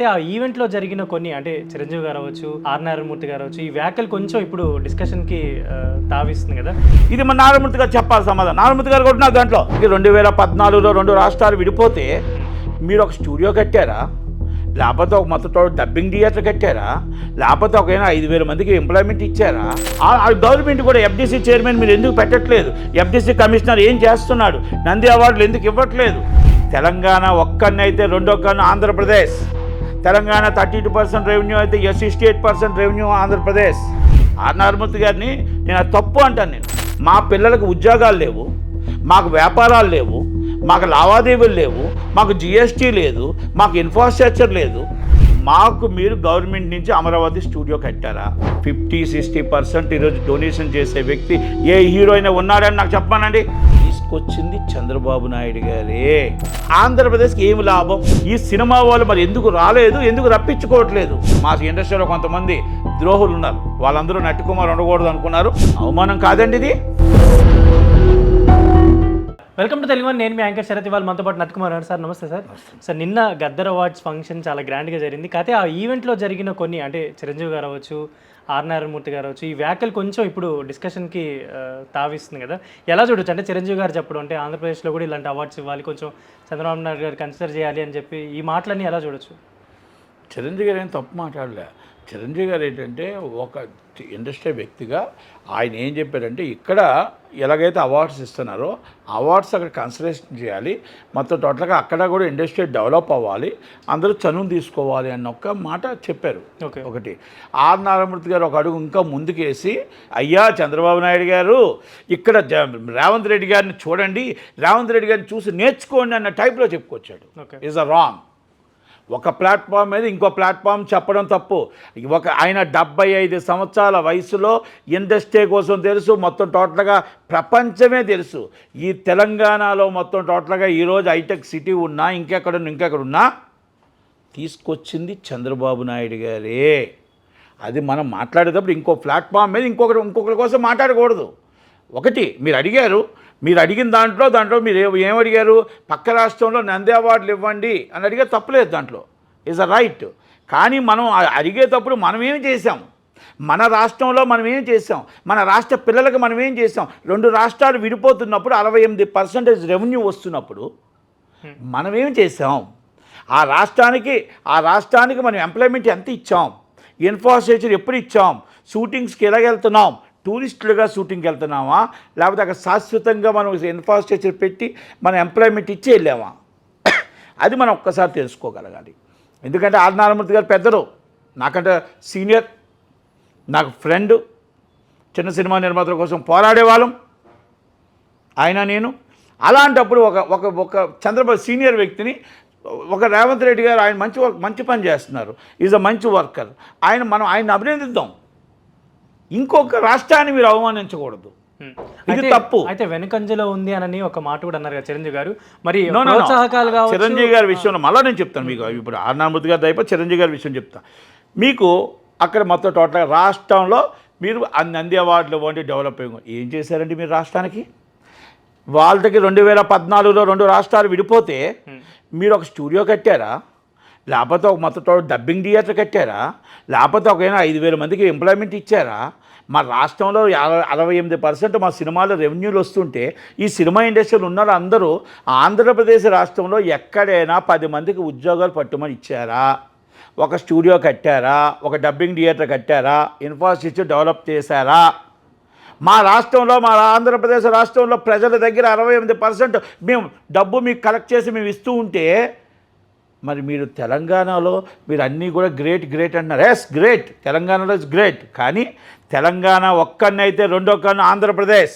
అంటే ఆ ఈవెంట్‌లో జరిగిన కొన్ని అంటే చిరంజీవి గారు అవ్వచ్చు, ఆర్ నారాయణమూర్తి గారు అవ్వచ్చు, ఈ వ్యాఖ్యలు కొంచెం ఇప్పుడు డిస్కషన్‌కి తావిస్తుంది గదా! ఇది మన నారాయణమూర్తి గారు చెప్పాలి సమాధానం. నారాయణమూర్తి గారు కూడా నాకు దాంట్లో 2014లో 2 రాష్ట్రాలు విడిపోతే మీరు ఒక స్టూడియో కట్టారా? లేకపోతే ఒక మొత్తం డబ్బింగ్ థియేటర్ కట్టారా? లేకపోతే ఒక 5,000 మందికి ఎంప్లాయ్మెంట్ ఇచ్చారా? ఆ గవర్నమెంట్ కూడా ఎఫ్డీసీ చైర్మన్ మీరు ఎందుకు పెట్టట్లేదు? ఎఫ్డీసీ కమిషనర్ ఏం చేస్తున్నాడు? నంది అవార్డులు ఎందుకు ఇవ్వట్లేదు? తెలంగాణ ఒక్కన్నైతే రెండో కన్ను ఆంధ్రప్రదేశ్. తెలంగాణ 32% రెవెన్యూ అయితే 68% రెవెన్యూ ఆంధ్రప్రదేశ్. ఆర్ నారాయణమూర్తి గారిని నేను అది తప్పు అంటాను. నేను మా పిల్లలకు ఉద్యోగాలు లేవు, మాకు వ్యాపారాలు లేవు, మాకు లావాదేవీలు లేవు, మాకు జిఎస్టీ లేదు, మాకు ఇన్ఫ్రాస్ట్రక్చర్ లేదు. మాకు మీరు గవర్నమెంట్ నుంచి అమరావతి స్టూడియో కట్టారా? 50-60% ఈరోజు డొనేషన్ చేసే వ్యక్తి ఏ హీరో అయినా ఉన్నాడని నాకు చెప్పానండి. తీసుకొచ్చింది చంద్రబాబు నాయుడు గారే. ఆంధ్రప్రదేశ్కి ఏమి లాభం? ఈ సినిమా వాళ్ళు మరి ఎందుకు రాలేదు, ఎందుకు రప్పించుకోవట్లేదు? మా ఇండస్ట్రీలో కొంతమంది ద్రోహులు ఉన్నారు, వాళ్ళందరూ నట్టుకుమార్ ఉండకూడదు అనుకున్నారు. అవమానం కాదండి ఇది. Welcome to Telugu. నేను మీ యాంకర్ శరత్. ఇవాళ మనతో పాటు నట్కుమార్ గారు. సార్ నమస్తే సార్. సార్ నిన్న గద్దర్ అవార్డ్స్ ఫంక్షన్ చాలా గ్రాండ్గా జరిగింది. కాకపోతే ఆ ఈవెంట్లో జరిగిన కొన్ని అంటే చిరంజీవి గారు అవ్వచ్చు, ఆర్ నారాయణమూర్తి గారు అవ్వచ్చు, ఈ వ్యాఖ్యలు కొంచెం ఇప్పుడు డిస్కషన్కి తావిస్తుంది కదా, ఎలా చూడొచ్చు? అంటే చిరంజీవి గారు చెప్పడం అంటే ఆంధ్రప్రదేశ్లో కూడా ఇలాంటి అవార్డ్స్ ఇవ్వాలి, కొంచెం చంద్రబాబు నాయుడు గారు కన్సిడర్ చేయాలి అని చెప్పి ఈ మాటలన్నీ ఎలా చూడొచ్చు? చిరంజీవి గారు ఏం తప్పు మాట్లాడలే. చిరంజీవి గారు ఏంటంటే ఒక ఇండస్ట్రీ వ్యక్తిగా ఆయన ఏం చెప్పారంటే, ఇక్కడ ఎలాగైతే అవార్డ్స్ ఇస్తున్నారో అవార్డ్స్ అక్కడ కన్సిడరేషన్ చేయాలి, మొత్తం టోటల్గా అక్కడ కూడా ఇండస్ట్రీ డెవలప్ అవ్వాలి, అందరూ చనువు తీసుకోవాలి అన్న ఒక్క మాట చెప్పారు. ఒకటి ఆర్ నారాయణమూర్తి గారు ఒక అడుగు ఇంకా ముందుకేసి, అయ్యా చంద్రబాబు నాయుడు గారు ఇక్కడ రేవంత్ రెడ్డి గారిని చూడండి, రేవంత్ రెడ్డి గారిని చూసి నేర్చుకోండి అన్న టైప్లో చెప్పుకొచ్చాడు. Is a wrong. ఒక ప్లాట్ఫామ్ మీద ఇంకో ప్లాట్ఫామ్ చెప్పడం తప్పు. ఆయన 75 సంవత్సరాల వయసులో ఇండస్ట్రీ కోసం తెలుసు, మొత్తం టోటల్గా ప్రపంచమే తెలుసు. ఈ తెలంగాణలో మొత్తం టోటల్గా ఈరోజు హైటెక్ సిటీ ఉన్నా ఇంకెక్కడున్నా తీసుకొచ్చింది చంద్రబాబు నాయుడు గారే. అది మనం మాట్లాడేటప్పుడు ఇంకో ప్లాట్ఫామ్ మీద ఇంకొకరి కోసం మాట్లాడకూడదు. ఒకటి మీరు అడిగిన దాంట్లో మీరు ఏమడిగారు? పక్క రాష్ట్రంలో నంది అవార్డులు ఇవ్వండి అని అడిగే తప్పులేదు, దాంట్లో ఈజ్ అ రైట్. కానీ మనం అడిగేటప్పుడు మనం ఏం చేసాం? మన రాష్ట్రంలో మనం ఏం చేసాం? మన రాష్ట్ర పిల్లలకు మనం ఏం చేసాం? 2 రాష్ట్రాలు విడిపోతున్నప్పుడు 68% రెవెన్యూ వస్తున్నప్పుడు మనం ఏం చేసాం? ఆ రాష్ట్రానికి మనం ఎంప్లాయ్మెంట్ ఎంత ఇచ్చాం? ఇన్ఫ్రాస్ట్రక్చర్ ఎప్పుడు ఇచ్చాం? షూటింగ్స్కి ఎలాగెళ్తున్నాం? టూరిస్టులుగా షూటింగ్కి వెళ్తున్నామా, లేకపోతే అక్కడ శాశ్వతంగా మనం ఇన్ఫ్రాస్ట్రక్చర్ పెట్టి మనం ఎంప్లాయ్మెంట్ ఇచ్చి వెళ్ళామా? అది మనం ఒక్కసారి తెలుసుకోగలగాలి. ఎందుకంటే ఆర్ నారాయణమూర్తి గారు పెద్దలు, నాకంటే సీనియర్, నాకు ఫ్రెండ్, చిన్న సినిమా నిర్మాతల కోసం పోరాడేవాళ్ళం ఆయన నేను. అలాంటప్పుడు ఒక చంద్రబాబు సీనియర్ వ్యక్తిని, ఒక రేవంత్ రెడ్డి గారు ఆయన మంచి పని చేస్తున్నారు, ఈజ్ అ మంచి వర్కర్, ఆయన అభినందిద్దాం. ఇంకొక రాష్ట్రాన్ని మీరు అవమానించకూడదు, ఇది తప్పు. అయితే వెనుకంజలో ఉంది అని ఒక మాట కూడా అన్నారు కదా చిరంజీవి గారు. మరి చిరంజీవి గారి విషయంలో మళ్ళీ నేను చెప్తాను మీకు. ఇప్పుడు ఆర్ నారాయణమూర్తి గారి అయిపోయి చిరంజీవి గారి విషయం చెప్తాను మీకు. అక్కడ మొత్తం టోటల్గా రాష్ట్రంలో మీరు నంది అవార్డులు ఇవ్వండి, డెవలప్ ఏం చేశారండి మీరు రాష్ట్రానికి? వాళ్ళకి 2014లో 2 రాష్ట్రాలు విడిపోతే మీరు ఒక స్టూడియో కట్టారా? లేకపోతే ఒక మొత్తం డబ్బింగ్ థియేటర్ కట్టారా? లేకపోతే ఒక 5,000 మందికి ఎంప్లాయ్మెంట్ ఇచ్చారా? మా రాష్ట్రంలో 68% మా సినిమాలో రెవెన్యూలు వస్తుంటే ఈ సినిమా ఇండస్ట్రీలో ఉన్న అందరూ ఆంధ్రప్రదేశ్ రాష్ట్రంలో ఎక్కడైనా 10 మందికి ఉద్యోగాలు పట్టుమని ఇచ్చారా? ఒక స్టూడియో కట్టారా? ఒక డబ్బింగ్ థియేటర్ కట్టారా? ఇన్ఫ్రాస్ట్రక్చర్ డెవలప్ చేశారా? మా ఆంధ్రప్రదేశ్ రాష్ట్రంలో ప్రజల దగ్గర 68% మేము డబ్బు మీకు కలెక్ట్ చేసి మేము ఇస్తూ ఉంటే, మరి మీరు తెలంగాణలో మీరు అన్నీ కూడా గ్రేట్ అంటున్నారు. ఎస్ గ్రేట్, తెలంగాణలో ఇస్ గ్రేట్. కానీ తెలంగాణ ఒక్కన్నైతే రెండో కన్ను ఆంధ్రప్రదేశ్.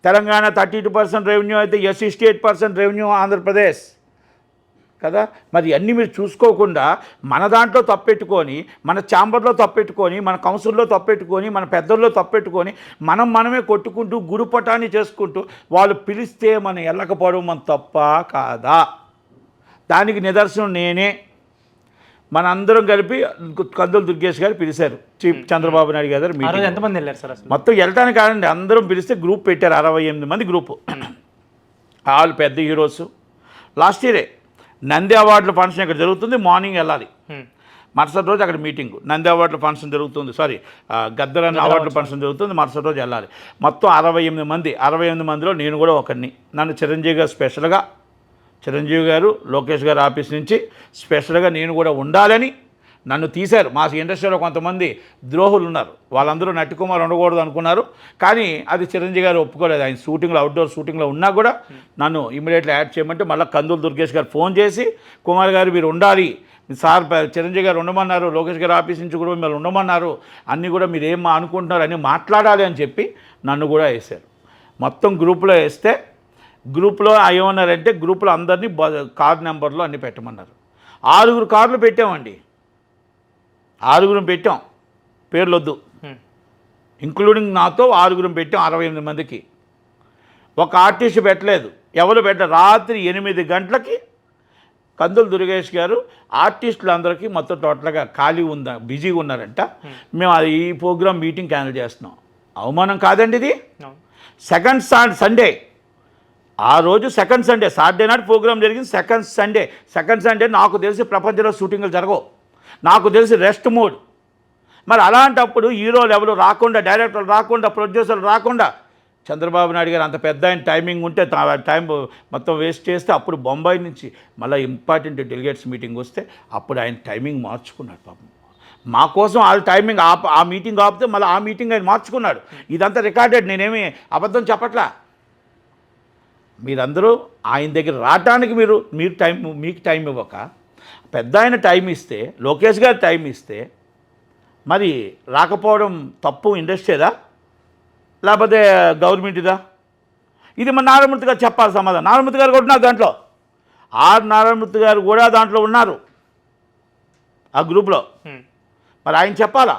తెలంగాణ 32% రెవెన్యూ అయితే 68% రెవెన్యూ ఆంధ్రప్రదేశ్ కదా. మరి అన్నీ మీరు చూసుకోకుండా మన దాంట్లో తప్పెట్టుకొని, మన ఛాంబర్లో తప్పెట్టుకొని, మన కౌన్సిల్లో తప్పెట్టుకొని, మన పెద్దల్లో తప్పెట్టుకొని మనమే కొట్టుకుంటూ గురుపటాన్ని చేసుకుంటూ వాళ్ళు పిలిస్తే మనం వెళ్ళకపోవడం మన తప్ప కాదా? దానికి నిదర్శనం నేనే. మనందరం కలిపి కందులు దుర్గేష్ గారు పిలిచారు, చంద్రబాబు నాయుడు గారు మీటింగ్. ఎంతమంది వెళ్ళారు సార్? మొత్తం వెళ్ళటానికి కాదండి, అందరం పిలిస్తే గ్రూప్ పెట్టారు, 68 మంది గ్రూపు. వాళ్ళు పెద్ద హీరోస్. లాస్ట్ ఇయరే నంది అవార్డుల ఫంక్షన్ ఇక్కడ జరుగుతుంది, మార్నింగ్ వెళ్ళాలి. హ్మ్. మరుసటి రోజు అక్కడ మీటింగ్, నంది అవార్డుల ఫంక్షన్ జరుగుతుంది, గద్దరన్న అవార్డుల ఫంక్షన్ జరుగుతుంది, మరుసటి రోజు వెళ్ళాలి. మొత్తం 68 మందిలో నేను కూడా ఒకరిని. నన్ను చిరంజీవి గారు స్పెషల్గా, చిరంజీవి గారు లోకేష్ గారు ఆఫీస్ నుంచి స్పెషల్గా నేను కూడా ఉండాలని నన్ను తీశారు. మా ఇండస్ట్రీలో కొంతమంది ద్రోహులు ఉన్నారు, వాళ్ళందరూ నటికుమార్ ఉండకూడదు అనుకున్నారు. కానీ అది చిరంజీవి గారు ఒప్పుకోలేదు. ఆయన షూటింగ్లో, అవుట్డోర్ షూటింగ్లో ఉన్నా కూడా నన్ను ఇమీడియట్లీ యాడ్ చేయమంటే మళ్ళీ కందులు దుర్గేష్ గారు ఫోన్ చేసి, కుమార్ గారు మీరు ఉండాలి, సార్ చిరంజీవి గారు ఉండమన్నారు, లోకేష్ గారు ఆఫీస్ నుంచి కూడా మిమ్మల్ని ఉండమన్నారు, అన్నీ కూడా మీరు ఏం అనుకుంటున్నారు అని మాట్లాడాలి అని చెప్పి నన్ను కూడా వేశారు. మొత్తం గ్రూప్లో వేస్తే గ్రూప్లో ఏమన్నారంటే గ్రూప్లో అందరినీ కార్ నెంబర్లు అన్నీ పెట్టమన్నారు. 6 కార్లు పెట్టామండి, 6 పెట్టాం, పేర్లు వద్దు, ఇంక్లూడింగ్ నాతో 6 పెట్టాం 68 మందికి. ఒక ఆర్టిస్ట్ పెట్టలేదు, ఎవరు రాత్రి 8 గంటలకి కందుల దుర్గేష్ గారు ఆర్టిస్టులందరికీ మొత్తం టోటల్గా ఖాళీ ఉందా, బిజీగా ఉన్నారంట, మేము అది ఈ ప్రోగ్రామ్ మీటింగ్ క్యాన్సిల్ చేస్తున్నాం. అవమానం కాదండి ఇది. సెకండ్ సండే, ఆ రోజు సెకండ్ సండే, సాటర్డే నాడు ప్రోగ్రామ్ జరిగింది. సెకండ్ సండే నాకు తెలిసి ప్రపంచంలో షూటింగ్లు జరగవు, నాకు తెలిసి రెస్ట్ మోడ్. మరి అలాంటప్పుడు హీరోలు ఎవరు రాకుండా, డైరెక్టర్లు రాకుండా, ప్రొడ్యూసర్లు రాకుండా, చంద్రబాబు నాయుడు గారు అంత పెద్ద ఆయన టైమింగ్ ఉంటే టైం మొత్తం వేస్ట్ చేస్తే అప్పుడు బొంబాయి నుంచి మళ్ళీ ఇంపార్టెంట్ డెలిగేట్స్ మీటింగ్ వస్తే అప్పుడు ఆయన టైమింగ్ మార్చుకున్నాడు. పాపం మా కోసం ఆ టైమింగ్ ఆ మీటింగ్ ఆపితే మళ్ళీ ఆ మీటింగ్ ఆయన మార్చుకున్నాడు. ఇదంతా రికార్డెడ్, నేనేమి అబద్ధం చెప్పట్లా. మీరందరూ ఆయన దగ్గర రావడానికి మీకు టైం ఇవ్వక, పెద్ద ఆయన టైం ఇస్తే, లోకేష్ గారు టైం ఇస్తే మరి రాకపోవడం తప్పు ఇండస్ట్రీదా లేకపోతే గవర్నమెంట్దా? ఇది మన నారాయణమూర్తి గారు చెప్పాలి సమాధానం. నారాయణమూర్తి గారు కూడా ఉన్నారు దాంట్లో, నారాయణమూర్తి గారు కూడా దాంట్లో ఉన్నారు ఆ గ్రూప్లో. మరి ఆయన చెప్పాలా?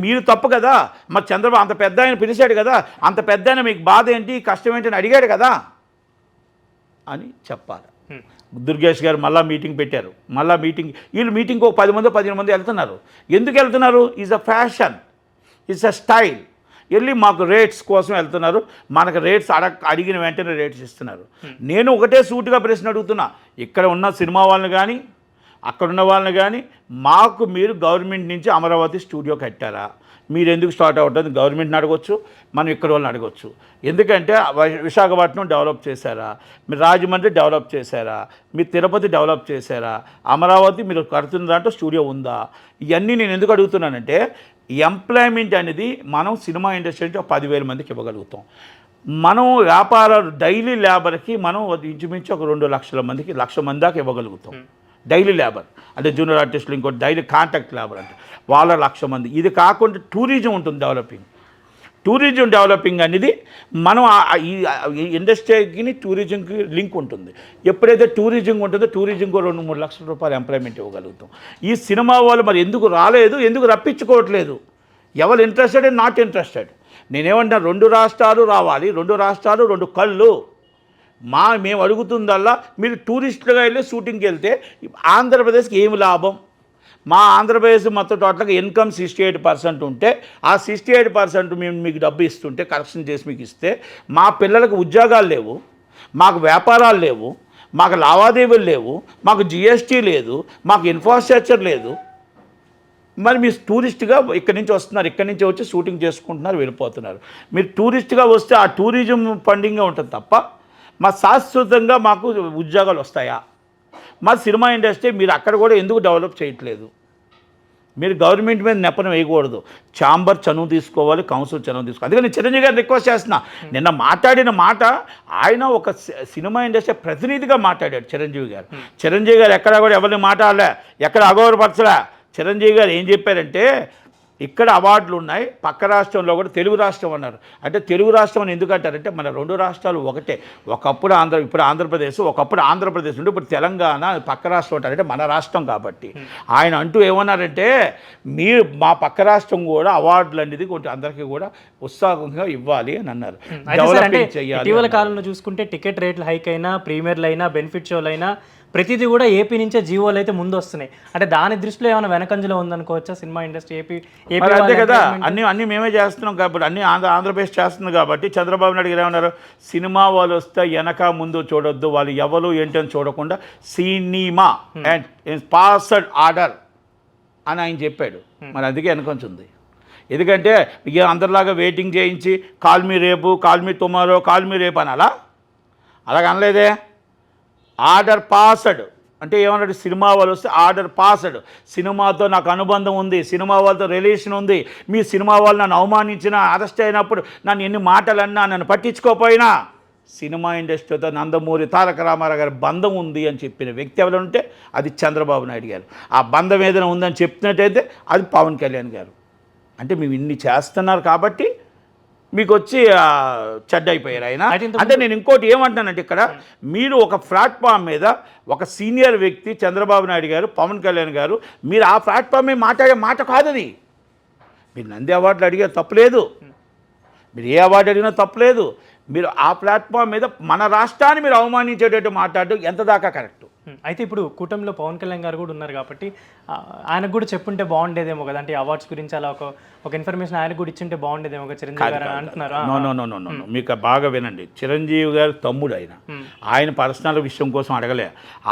మీరు తప్పు కదా, మరి చంద్రబాబు అంత పెద్ద ఆయన పిలిచాడు కదా, అంత పెద్ద ఆయన మీకు బాధ ఏంటి, కష్టం ఏంటి అని అడిగాడు కదా అని చెప్పాలి. దుర్గేష్ గారు మళ్ళీ మీటింగ్ పెట్టారు. వీళ్ళు మీటింగ్కి ఒక 10 మంది 15 మంది వెళ్తున్నారు. ఎందుకు వెళ్తున్నారు? Is a fashion, is a style. వెళ్ళి మాకు రేట్స్ కోసం వెళ్తున్నారు, మనకు రేట్స్ అడిగిన వెంటనే రేట్స్ ఇస్తున్నారు. నేను ఒకటే సూటుగా ప్రశ్న అడుగుతున్నా, ఇక్కడ ఉన్న సినిమా వాళ్ళని కానీ అక్కడున్న వాళ్ళని కానీ, మాకు మీరు గవర్నమెంట్ నుంచి అమరావతి స్టూడియో కట్టారా, మీరు ఎందుకు స్టార్ట్ అవుతుంది గవర్నమెంట్ని అడగొచ్చు, మనం ఇక్కడ వాళ్ళని అడగొచ్చు. ఎందుకంటే విశాఖపట్నం డెవలప్ చేశారా, మీరు రాజమండ్రి డెవలప్ చేశారా, మీరు తిరుపతి డెవలప్ చేశారా, అమరావతి మీరు కడుతున్న దాంట్లో స్టూడియో ఉందా? ఇవన్నీ నేను ఎందుకు అడుగుతున్నానంటే, ఎంప్లాయ్మెంట్ అనేది మనం సినిమా ఇండస్ట్రీ నుంచి 10,000 మందికి ఇవ్వగలుగుతాం. మనం వ్యాపారాలు డైలీ లేబర్కి మనం ఇంచుమించు ఒక 2 లక్షల మందికి, 1,00,000 మంది దాకా ఇవ్వగలుగుతాం డైలీ లేబర్. అంటే జూనియర్ ఆర్టిస్టులు, ఇంకోటి డైలీ కాంటాక్ట్ లేబర్ అంటే వాళ్ళ 1,00,000 మంది. ఇది కాకుండా టూరిజం ఉంటుంది డెవలపింగ్. టూరిజం డెవలపింగ్ అనేది మనం ఈ ఇండస్ట్రీకి టూరిజంకి లింక్ ఉంటుంది. ఎప్పుడైతే టూరిజం ఉంటుందో టూరిజంకు 2-3 లక్షల రూపాయలు ఎంప్లాయ్మెంట్ ఇవ్వగలుగుతాం. ఈ సినిమా వాళ్ళు మరి ఎందుకు రాలేదు, ఎందుకు రప్పించుకోవట్లేదు? ఎవరు ఇంట్రెస్టెడ్ అండ్ నాట్ ఇంట్రెస్టెడ్? నేనేమంటా, 2 రాష్ట్రాలు రావాలి, 2 రాష్ట్రాలు 2 కళ్ళు. మేము అడుగుతుందల్లా, మీరు టూరిస్టులుగా వెళ్ళి షూటింగ్కి వెళ్తే ఆంధ్రప్రదేశ్కి ఏమి లాభం? మా ఆంధ్రప్రదేశ్ మొత్తం టోటల్గా ఇన్కమ్ 68% ఉంటే, ఆ 68% మేము మీకు డబ్బు ఇస్తుంటే, కరెక్షన్ చేసి మీకు ఇస్తే, మా పిల్లలకు ఉద్యోగాలు లేవు, మాకు వ్యాపారాలు లేవు, మాకు లావాదేవీలు లేవు, మాకు జిఎస్టీ లేదు, మాకు ఇన్ఫ్రాస్ట్రక్చర్ లేదు. మరి మీరు టూరిస్ట్గా ఇక్కడి నుంచి వస్తున్నారు, ఇక్కడి నుంచి వచ్చి షూటింగ్ చేసుకుంటున్నారు, వెళ్ళిపోతున్నారు. మీరు టూరిస్ట్గా వస్తే ఆ టూరిజం ఫండింగ్గా ఉంటుంది తప్ప మా శాశ్వతంగా మాకు ఉద్యోగాలు వస్తాయా? మా సినిమా ఇండస్ట్రీ మీరు అక్కడ కూడా ఎందుకు డెవలప్ చేయట్లేదు? మీరు గవర్నమెంట్ మీద నెపనం వేయకూడదు. ఛాంబర్ చనువు తీసుకోవాలి, కౌన్సిల్ చనువు తీసుకోవాలి. అందుకని నేను చిరంజీవి గారిని రిక్వెస్ట్ చేస్తున్నా. నిన్న మాట్లాడిన మాట, ఆయన ఒక సినిమా ఇండస్ట్రీ ప్రతినిధిగా మాట్లాడాడు చిరంజీవి గారు. చిరంజీవి గారు ఎక్కడా కూడా ఎవరిని మాట్లాడలే, ఎక్కడ అగౌరవపరచలే. చిరంజీవి గారు ఏం చెప్పారంటే, ఇక్కడ అవార్డులు ఉన్నాయి, పక్క రాష్ట్రంలో కూడా తెలుగు రాష్ట్రం అన్నారు. అంటే తెలుగు రాష్ట్రం అని ఎందుకంటారంటే, మన 2 రాష్ట్రాలు ఒకటే. ఒకప్పుడు ఇప్పుడు ఆంధ్రప్రదేశ్, ఒకప్పుడు ఆంధ్రప్రదేశ్ ఉంటే ఇప్పుడు తెలంగాణ పక్క రాష్ట్రం అంటారంటే మన రాష్ట్రం కాబట్టి. ఆయన అంటూ ఏమన్నారంటే, మీరు మా పక్క రాష్ట్రం కూడా అవార్డులు అనేది కొంచెం అందరికీ కూడా ఉత్సాహంగా ఇవ్వాలి అని అన్నారు. డెవలపింగ్ చేయాలి. ఇటీవల కాలంలో చూసుకుంటే టికెట్ రేట్లు హైక్ అయినా, ప్రీమియర్లు అయినా, బెనిఫిట్ షోలు అయినా ప్రతిదీ కూడా ఏపీ నుంచే జీవోలు అయితే ముందు వస్తున్నాయి. అంటే దాని దృష్టిలో ఏమైనా వెనకంజలో ఉందనుకోవచ్చా సినిమా ఇండస్ట్రీ? ఏపీ మరి అంతే కదా, అన్నీ మేమే చేస్తున్నాం కాబట్టి, అన్నీ ఆంధ్రప్రదేశ్ చేస్తుంది కాబట్టి. చంద్రబాబు నాయుడు గారు ఏమన్నారు, సినిమా వాళ్ళు వస్తే వెనక ముందు చూడొద్దు, వాళ్ళు ఎవరు ఏంటని చూడకుండా సినిమా అండ్ పాస్డ్ ఆర్డర్ అని ఆయన చెప్పాడు. మరి అందుకే వెనకొంచుంది. ఎందుకంటే ఇక అందరిలాగా వెయిటింగ్ చేయించి కాల్ మీ రేపు, call me tomorrow, call me రేపు అని అలాగ అనలేదే. ఆర్డర్ పాస్డ్ అంటే ఏమన్నాడు, సినిమా వాళ్ళు వస్తే ఆర్డర్ పాస్డ్, సినిమాతో నాకు అనుబంధం ఉంది, సినిమా వాళ్ళతో రిలేషన్ ఉంది, మీ సినిమా వాళ్ళు నన్ను అవమానించినా, అరెస్ట్ అయినప్పుడు నన్ను ఎన్ని మాటలు అన్నా, నన్ను పట్టించుకోకపోయినా సినిమా ఇండస్ట్రీతో నందమూరి తారక రామారావు గారి బంధం ఉంది అని చెప్పిన వ్యక్తి ఎవరు ఉంటే అది చంద్రబాబు నాయుడు గారు. ఆ బంధం ఏదైనా ఉందని చెప్పినట్టయితే అది పవన్ కళ్యాణ్ గారు. అంటే మేము ఇన్ని చేస్తున్నారు కాబట్టి మీకు వచ్చి చెడ్డ అయిపోయారు ఆయన. అంటే నేను ఇంకోటి ఏమంటానంటే, ఇక్కడ మీరు ఒక ప్లాట్ఫామ్ మీద ఒక సీనియర్ వ్యక్తి చంద్రబాబు నాయుడు గారు, పవన్ కళ్యాణ్ గారు, మీరు ఆ ప్లాట్ఫామ్ మీద మాట్లాడే మాట కాదు అది. మీరు నంది అవార్డులు అడిగారు తప్పులేదు, మీరు ఏ అవార్డు అడిగినా తప్పులేదు. మీరు ఆ ప్లాట్ఫామ్ మీద మన రాష్ట్రాన్ని మీరు అవమానించేటట్టు మాట్లాడడం ఎంత దాకా కరెక్ట్? అయితే ఇప్పుడు కూటమిలో పవన్ కళ్యాణ్ గారు కూడా ఉన్నారు కాబట్టి ఆయనకు కూడా చెప్పుంటే బాగుండేదేమో కదా. అంటే అవార్డ్స్ గురించి అలా ఒక ఇన్ఫర్మేషన్ ఆయనకు కూడా ఇచ్చింటే బాగుండేదేమో కదా చిరంజీవి గారు అంటున్నారు. నో మీకు బాగా వినండి, చిరంజీవి గారు తమ్ముడు ఆయన పర్సనల్ విషయం కోసం అడగలే.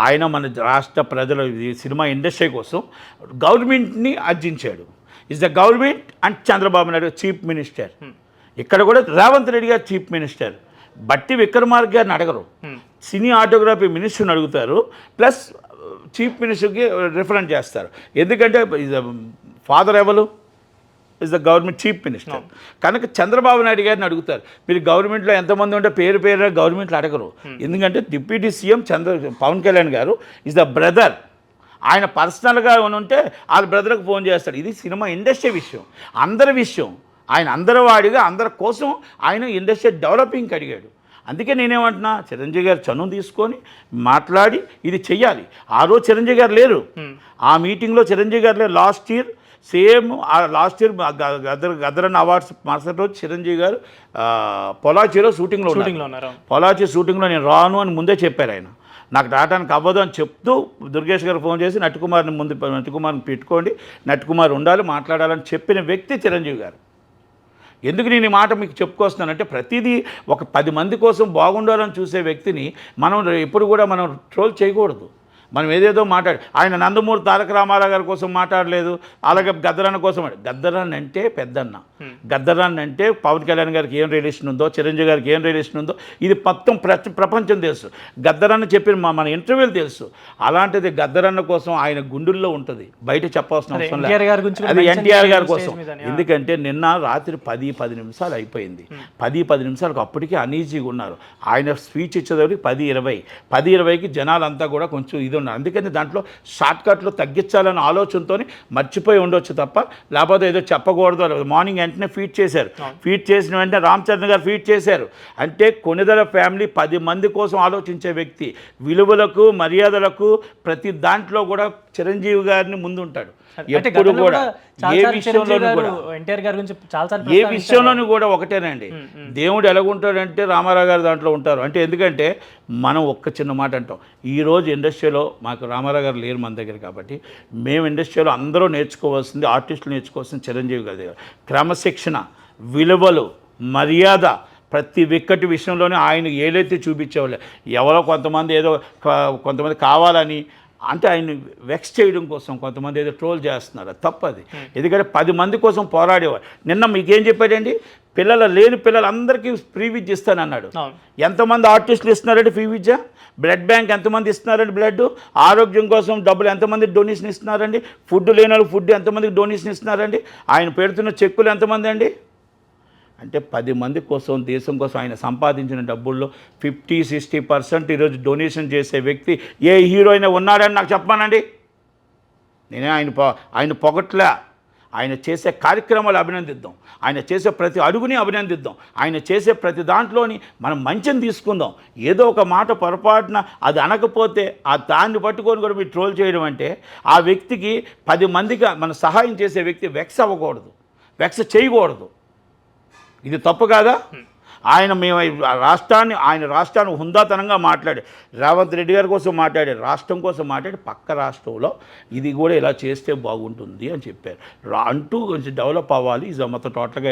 ఆయన మన రాష్ట్ర ప్రజల సినిమా ఇండస్ట్రీ కోసం గవర్నమెంట్ని అర్జించాడు. Is the government and Chandrababu Naidu chief minister. ఇక్కడ కూడా రేవంత్ రెడ్డి గారు చీఫ్ మినిస్టర్. బట్టి విక్రమార్క గారిని అడగరు, సినీ ఆటోగ్రఫీ మినిస్టర్ని అడుగుతారు, ప్లస్ చీఫ్ మినిస్టర్కి రిఫరెన్స్ చేస్తారు. ఎందుకంటే ఫాదర్ ఎవరు, is the government chief minister. కనుక చంద్రబాబు నాయుడు గారిని అడుగుతారు. మీరు గవర్నమెంట్లో ఎంతమంది ఉంటే పేరు గవర్నమెంట్లో అడగరు. ఎందుకంటే డిప్యూటీ సీఎం పవన్ కళ్యాణ్ గారు ఇస్ ద బ్రదర్. ఆయన పర్సనల్గా ఉంటే వాళ్ళ బ్రదర్కి ఫోన్ చేస్తాడు. ఇది సినిమా ఇండస్ట్రీ విషయం, అందరి విషయం. ఆయన అందరి వాడిగా అందరి కోసం ఆయన ఇండస్ట్రీ డెవలపింగ్కి అడిగాడు. అందుకే నేనేమంటున్నా, చిరంజీవి గారు చనువు తీసుకొని మాట్లాడి ఇది చెయ్యాలి. ఆ రోజు చిరంజీవి గారు లేరు, ఆ మీటింగ్లో చిరంజీవి గారు లేరు. లాస్ట్ ఇయర్ గద్దరన్న అవార్డ్స్ మరుసటి రోజు చిరంజీవి గారు పొలాచిలో షూటింగ్లో ఉన్నారు. పొలాచి షూటింగ్లో నేను రాను అని ముందే చెప్పారు ఆయన. నాకు రావడానికి అవ్వదు అని చెప్తూ దుర్గేష్ గారు ఫోన్ చేసి నట్టుకుమార్ని పెట్టుకోండి, నట్టుకుమార్ ఉండాలి, మాట్లాడాలని చెప్పిన వ్యక్తి చిరంజీవి గారు. ఎందుకు నేను ఈ మాట మీకు చెప్పుకొస్తున్నానంటే, ప్రతిదీ ఒక 10 మంది కోసం బాగుండాలని చూసే వ్యక్తిని మనం ఎప్పుడు కూడా మనం ట్రోల్ చేయకూడదు. మనం ఏదేదో ఆయన నందమూరి తారక రామారావు గారి కోసం మాట్లాడలేదు, అలాగే గద్దరన్న కోసం. గద్దరన్న అంటే పెద్దన్న, గద్దరన్న అంటే పవన్ కళ్యాణ్ గారికి ఏం రిలేషన్ ఉందో, చిరంజీవి గారికి ఏం రిలేషన్ ఉందో ఇది మొత్తం ప్రపంచం తెలుసు. గద్దరన్న చెప్పిన మన ఇంటర్వ్యూలు తెలుసు. అలాంటిది గద్దరన్న కోసం ఆయన గుండెల్లో ఉంటుంది, బయట చెప్పాల్సిన అవసరం లేదు. అది ఎన్టీఆర్ గారి కోసం. ఎందుకంటే నిన్న రాత్రి 10 నిమిషాలు అయిపోయింది. 10 నిమిషాలకు అప్పటికే అనీజీగా ఉన్నారు. ఆయన స్పీచ్ ఇచ్చేదానికి 10:20కి జనాలంతా కూడా కొంచెం ఇది ఉన్నారు. అందుకని దాంట్లో షార్ట్కట్లు తగ్గించాలనే ఆలోచనతో మర్చిపోయి ఉండొచ్చు తప్ప, లేకపోతే ఏదో చెప్పకూడదు. మార్నింగ్ వెంటనే ఫీడ్ చేశారు. ఫీడ్ చేసిన వెంటనే రామచంద్ర గారు ఫీడ్ చేశారు. అంటే కొణిదెల ఫ్యామిలీ 10 మంది కోసం ఆలోచించే వ్యక్తి. విలువలకు, మర్యాదలకు ప్రతి దాంట్లో కూడా చిరంజీవి గారిని ముందుంటాడు. ఎప్పుడు కూడా ఏ విషయంలోనూ కూడా ఒకటేనండి, దేవుడు ఎలాగుంటాడంటే రామారావు గారు దాంట్లో ఉంటారు. అంటే ఎందుకంటే మనం ఒక్క చిన్న మాట అంటాం, ఈరోజు ఇండస్ట్రీలో మాకు రామారావు గారు లేరు మన దగ్గర కాబట్టి, మేము ఇండస్ట్రీలో అందరూ నేర్చుకోవాల్సింది, ఆర్టిస్టులు నేర్చుకోవాల్సింది చిరంజీవి గారి దగ్గర క్రమశిక్షణ, విలువలు, మర్యాద. ప్రతి ఒక్కటి విషయంలోనే ఆయన ఏదైతే చూపించేవాళ్ళు. ఎవరో కొంతమంది కావాలని అంటే ఆయన వెక్స్ చేయడం కోసం కొంతమంది ఏదో ట్రోల్ చేస్తున్నారు, తప్పది. ఎందుకంటే 10 మంది కోసం పోరాడేవారు. నిన్న మీకేం చెప్పాడండి, లేని పిల్లలందరికీ ఫ్రీ విద్య ఇస్తానన్నాడు. ఎంతమంది ఆర్టిస్టులు ఇస్తున్నారండి ఫ్రీ విద్య? బ్లడ్ బ్యాంక్ ఎంతమంది ఇస్తున్నారండి బ్లడ్? ఆరోగ్యం కోసం డబ్బులు ఎంతమంది డొనేషన్ ఇస్తున్నారండి? ఫుడ్ లేని వాళ్ళు ఫుడ్ ఎంతమందికి డొనేషన్ ఇస్తున్నారండి? ఆయన పెడుతున్న చెక్కులు ఎంతమంది అండి? అంటే 10 మంది కోసం, దేశం కోసం ఆయన సంపాదించిన డబ్బుల్లో 50-60% ఈరోజు డొనేషన్ చేసే వ్యక్తి ఏ హీరో అయినా ఉన్నాడని నాకు చెప్పమానండి. నేనే ఆయన పొగట్లా. ఆయన చేసే కార్యక్రమాలు అభినందిద్దాం, ఆయన చేసే ప్రతి అడుగుని అభినందిద్దాం, ఆయన చేసే ప్రతి దాంట్లోని మనం మంచిని తీసుకుందాం. ఏదో ఒక మాట పొరపాటున అది అనకపోతే దాన్ని పట్టుకొని కూడా మీరు ట్రోల్ చేయడం అంటే, ఆ వ్యక్తికి 10 మందికి మన సహాయం చేసే వ్యక్తి వెక్స్ అవ్వకూడదు, వెక్స్ చేయకూడదు. ఇది తప్పు కాదా? మేము ఆయన రాష్ట్రాన్ని హుందాతనంగా మాట్లాడి రేవంత్ రెడ్డి గారి కోసం మాట్లాడారు, రాష్ట్రం కోసం మాట్లాడి పక్క రాష్ట్రంలో ఇది కూడా ఇలా చేస్తే బాగుంటుంది అని చెప్పారు. అంటూ కొంచెం డెవలప్ అవ్వాలి, ఇది మొత్తం టోటల్గా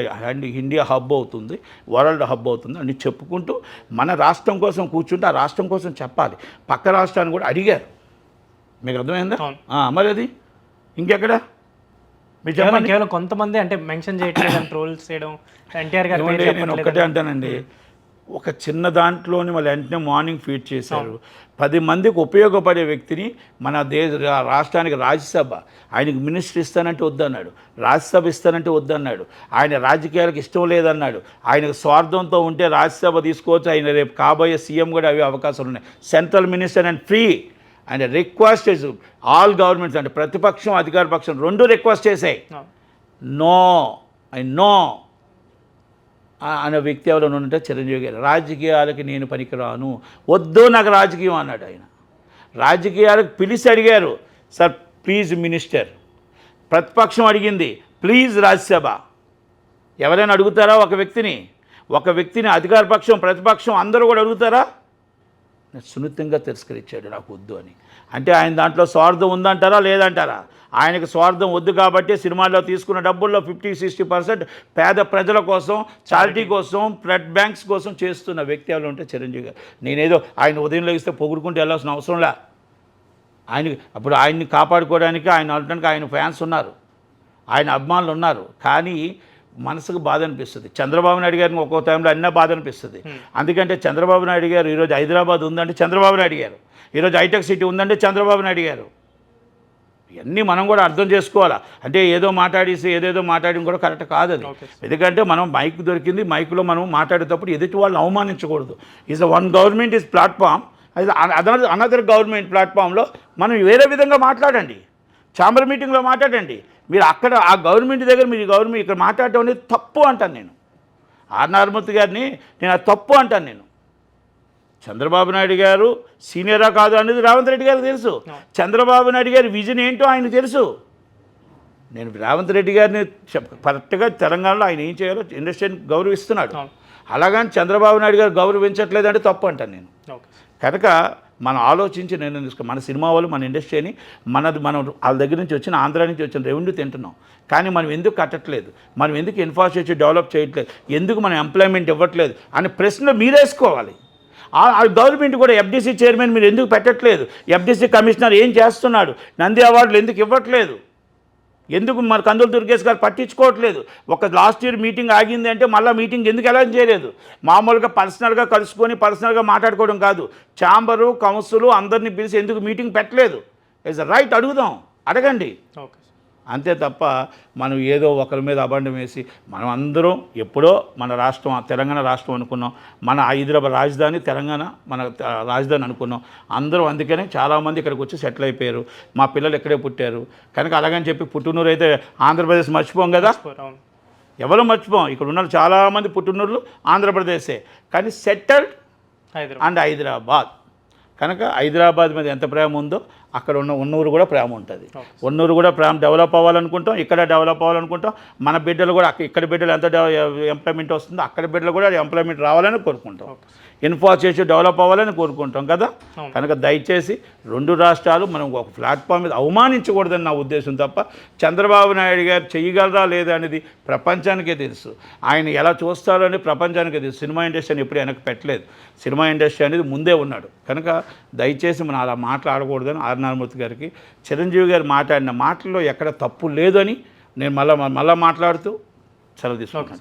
ఇండియా హబ్ అవుతుంది, వరల్డ్ హబ్ అవుతుంది అని చెప్పుకుంటూ మన రాష్ట్రం కోసం కూర్చుంటే ఆ రాష్ట్రం కోసం చెప్పాలి. పక్క రాష్ట్రాన్ని కూడా అడిగారు. మీకు అర్థమైందా? మరి అది ఇంకెక్కడ కేవలం కొంతమంది అంటే మెన్షన్ చేయట్లేదు, ట్రోల్స్ చేయడం, ఎన్టీఆర్ గారు నేను ఒక్కటే అంటానండి, ఒక చిన్న దాంట్లోని వాళ్ళు వెంటనే మార్నింగ్ ఫీడ్ చేశారు. 10 మందికి ఉపయోగపడే వ్యక్తిని మన రాష్ట్రానికి రాజ్యసభ, ఆయనకు మినిస్టర్ ఇస్తానంటే వద్దన్నాడు, రాజ్యసభ ఇస్తానంటే వద్దన్నాడు, ఆయన రాజకీయాలకు ఇష్టం లేదన్నాడు, ఆయనకు స్వార్థంతో ఉంటే రాజ్యసభ తీసుకోవచ్చు, ఆయన రేపు కాబోయే సీఎం కూడా అవి అవకాశాలు ఉన్నాయి, central minister and free and request all governments అంటే ప్రతిపక్షం అధికార పక్షం 2 రిక్వెస్ట్ చేశాయి. నో అనే వ్యక్తి ఎవరైనా ఉంటే చిరంజీవి గారు. రాజకీయాలకి నేను పనికిరాను, వద్దు నాకు రాజకీయం అన్నాడు ఆయన. రాజకీయాలకు పిలిచి అడిగారు, సార్ ప్లీజ్ మినిస్టర్. ప్రతిపక్షం అడిగింది ప్లీజ్ రాజ్యసభ. ఎవరైనా అడుగుతారా ఒక వ్యక్తిని అధికార పక్షం ప్రతిపక్షం అందరూ కూడా అడుగుతారా? సున్నితంగా తిరస్కరించాడు, నాకు వద్దు అని. అంటే ఆయన దాంట్లో స్వార్థం ఉందంటారా లేదంటారా? ఆయనకు స్వార్థం వద్దు కాబట్టి సినిమాల్లో తీసుకున్న డబ్బుల్లో 50-60% పేద ప్రజల కోసం, చారిటీ కోసం, బ్లడ్ బ్యాంక్స్ కోసం చేస్తున్న వ్యక్తి ఎవరు ఉంటే చిరంజీవి గారు. నేనేదో ఆయన ఉదయం లేగిస్తే పొగుడుకుంటూ వెళ్ళాల్సిన అవసరంలా. అప్పుడు ఆయన్ని కాపాడుకోవడానికి ఆయన ఫ్యాన్స్ ఉన్నారు, ఆయన అభిమానులు ఉన్నారు. కానీ మనసుకు బాధ అనిపిస్తుంది. చంద్రబాబు నాయుడు గారిని ఒక్కో టైంలో అన్న బాధ అనిపిస్తుంది. అందుకంటే చంద్రబాబు నాయుడు గారు ఈరోజు హైదరాబాద్ ఉందంటే చంద్రబాబు నాయుడు గారు, ఈరోజు హైటెక్ సిటీ ఉందంటే చంద్రబాబు నాయుడు గారు. ఇవన్నీ మనం కూడా అర్థం చేసుకోవాలా. అంటే ఏదో మాట్లాడి కూడా కరెక్ట్ కాదు అది. ఎందుకంటే మనం మైక్ దొరికింది, మైక్లో మనం మాట్లాడేటప్పుడు ఎదుటి వాళ్ళని అవమానించకూడదు. Is one government is platform, another government ప్లాట్ఫామ్లో మనం వేరే విధంగా మాట్లాడండి. ఛాంబర్ మీటింగ్లో మాట్లాడండి. మీరు అక్కడ ఆ గవర్నమెంట్ దగ్గర మీరు గవర్నమెంట్ ఇక్కడ మాట్లాడటం అనేది తప్పు అంటాను నేను. ఆర్ఎన్ఆర్ మూర్తి గారిని నేను అది తప్పు అంటాను నేను. చంద్రబాబు నాయుడు గారు సీనియరా కాదు అనేది రేవంత్ రెడ్డి గారికి తెలుసు. చంద్రబాబు నాయుడు గారి విజన్ ఏంటో ఆయనకు తెలుసు. నేను రేవంత్ రెడ్డి గారిని కరెక్ట్గా తెలంగాణలో ఆయన ఏం చేయాలో ఇండస్ట్రీని గౌరవిస్తున్నాడు. అలాగని చంద్రబాబు నాయుడు గారు గౌరవించట్లేదంటే తప్పు అంటాను నేను. కనుక మనం ఆలోచించి నేను మన సినిమా వాళ్ళు మన ఇండస్ట్రీని మనం వాళ్ళ దగ్గర నుంచి వచ్చిన ఆంధ్ర నుంచి వచ్చిన రెవెన్యూ తింటున్నాం. కానీ మనం ఎందుకు కట్టట్లేదు, మనం ఎందుకు ఇన్ఫ్రాస్ట్రక్చర్ డెవలప్ చేయట్లేదు, ఎందుకు మనం ఎంప్లాయ్మెంట్ ఇవ్వట్లేదు అనే ప్రశ్న మీరేసుకోవాలి. ఆ గవర్నమెంట్ కూడా ఎఫ్డీసీ చైర్మన్ మీరు ఎందుకు పెట్టట్లేదు, ఎఫ్డీసీ కమిషనర్ ఏం చేస్తున్నాడు, నంది అవార్డులు ఎందుకు ఇవ్వట్లేదు, ఎందుకు మన కందులు దుర్గేష్ గారు పట్టించుకోవట్లేదు. ఒక లాస్ట్ ఇయర్ మీటింగ్ ఆగింది అంటే మళ్ళీ మీటింగ్ ఎందుకు ఎలా చేయలేదు? మామూలుగా పర్సనల్గా కలుసుకొని పర్సనల్గా మాట్లాడుకోవడం కాదు, ఛాంబరు కౌన్సిల్ అందరినీ పిలిచి ఎందుకు మీటింగ్ పెట్టలేదు? ఇట్స్ రైట్, అడగండి. అంతే తప్ప మనం ఏదో ఒకరి మీద అబండం వేసి మనం అందరం ఎప్పుడో మన రాష్ట్రం తెలంగాణ రాష్ట్రం అనుకున్నాం, మన హైదరాబాద్ రాజధాని తెలంగాణ మన రాజధాని అనుకున్నాం అందరం. అందుకనే చాలామంది ఇక్కడికి వచ్చి సెటిల్ అయిపోయారు. మా పిల్లలు ఇక్కడే పుట్టారు కనుక అలాగని చెప్పి పుట్టినూరు అయితే ఆంధ్రప్రదేశ్ మర్చిపోం కదా, ఎవరు మర్చిపోం. ఇక్కడ ఉన్న చాలామంది పుట్టినూరులు ఆంధ్రప్రదేశే, కానీ సెటిల్డ్ అండ్ హైదరాబాద్. కనుక హైదరాబాద్ మీద ఎంత ప్రేమ ఉందో అక్కడ ఉన్నూరు కూడా ప్రేమ ఉంటుంది. ఉన్నూరు కూడా ప్రేమ డెవలప్ అవ్వాలనుకుంటాం, ఇక్కడ డెవలప్ అవ్వాలనుకుంటాం. మన బిడ్డలు కూడా ఇక్కడ బిడ్డలు ఎంత ఎంప్లాయ్మెంట్ వస్తుందో అక్కడ బిడ్డలు కూడా ఎంప్లాయ్మెంట్ రావాలని కోరుకుంటాం, ఇన్ఫ్రాస్ట్రక్చర్ డెవలప్ అవ్వాలని కోరుకుంటాం కదా. కనుక దయచేసి 2 రాష్ట్రాలు మనం ఒక ప్లాట్ఫామ్ మీద అవమానించకూడదని నా ఉద్దేశం తప్ప చంద్రబాబు నాయుడు గారు చేయగలరా లేదా అనేది ప్రపంచానికే తెలుసు. ఆయన ఎలా చూస్తారో అని ప్రపంచానికే తెలుసు. సినిమా ఇండస్ట్రీని ఎప్పుడు వెనక్కి పెట్టలేదు, సినిమా ఇండస్ట్రీ అనేది ముందే ఉన్నాడు. కనుక దయచేసి మనం అలా మాట్లాడకూడదని ఆర్ఎన్ఆర్ మూర్తి గారికి చిరంజీవి గారు మాట్లాడిన మాటల్లో ఎక్కడ తప్పు లేదని నేను మళ్ళా మాట్లాడుతూ సెలవు తీసుకుంటాను.